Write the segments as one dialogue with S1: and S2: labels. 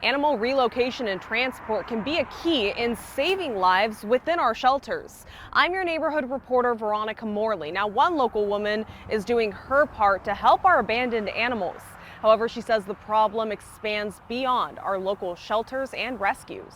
S1: Animal relocation and transport can be a key in saving lives within our shelters. I'm your neighborhood reporter, Veronica Morley. Now, one local woman is doing her part to help our abandoned animals. However, she says the problem expands beyond our local shelters and rescues.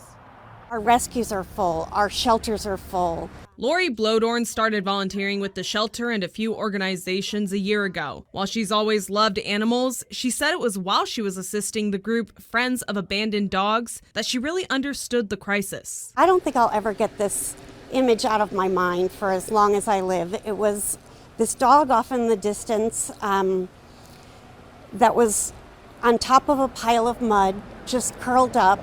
S2: Our rescues are full, our shelters are full.
S1: Lori Blodorn started volunteering with the shelter and a few organizations a year ago. While she's always loved animals, she said it was while she was assisting the group Friends of Abandoned Dogs that she really understood the crisis.
S2: I don't think I'll ever get this image out of my mind for as long as I live. It was this dog off in the distance that was on top of a pile of mud, just curled up,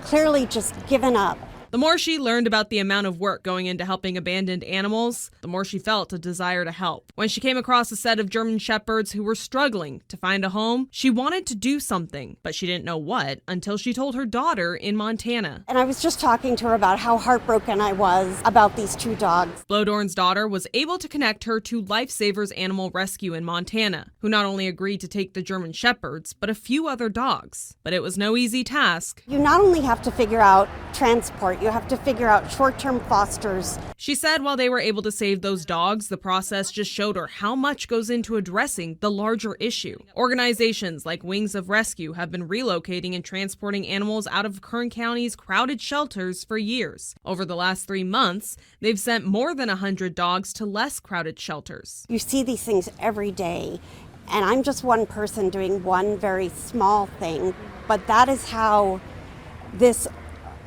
S2: clearly just given up.
S1: The more she learned about the amount of work going into helping abandoned animals, the more she felt a desire to help. When she came across a set of German Shepherds who were struggling to find a home, she wanted to do something, but she didn't know what until she told her daughter in Montana.
S2: And I was just talking to her about how heartbroken I was about these two dogs.
S1: Blodorn's daughter was able to connect her to Lifesavers Animal Rescue in Montana, who not only agreed to take the German Shepherds, but a few other dogs. But it was no easy task.
S2: You not only have to figure out transport, you have to figure out short-term fosters.
S1: She said while they were able to save those dogs, the process just showed her how much goes into addressing the larger issue. Organizations like Wings of Rescue have been relocating and transporting animals out of Kern County's crowded shelters for years. Over the last 3 months, they've sent more than 100 dogs to less crowded shelters.
S2: You see these things every day, and I'm just one person doing one very small thing, but that is how this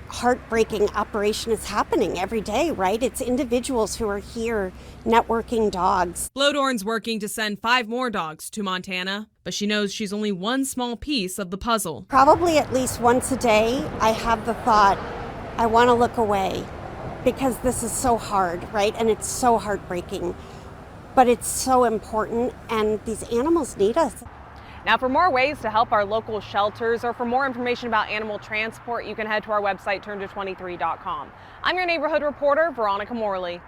S2: heartbreaking operation is happening every day, right? It's individuals who are here networking dogs.
S1: Blodorn's working to send 5 more dogs to Montana, but she knows she's only one small piece of the puzzle.
S2: Probably at least once a day, I have the thought, I want to look away because this is so hard, right? And it's so heartbreaking, but it's so important, and these animals need us.
S1: Now, for more ways to help our local shelters or for more information about animal transport, you can head to our website, turnto23.com. I'm your neighborhood reporter, Veronica Morley.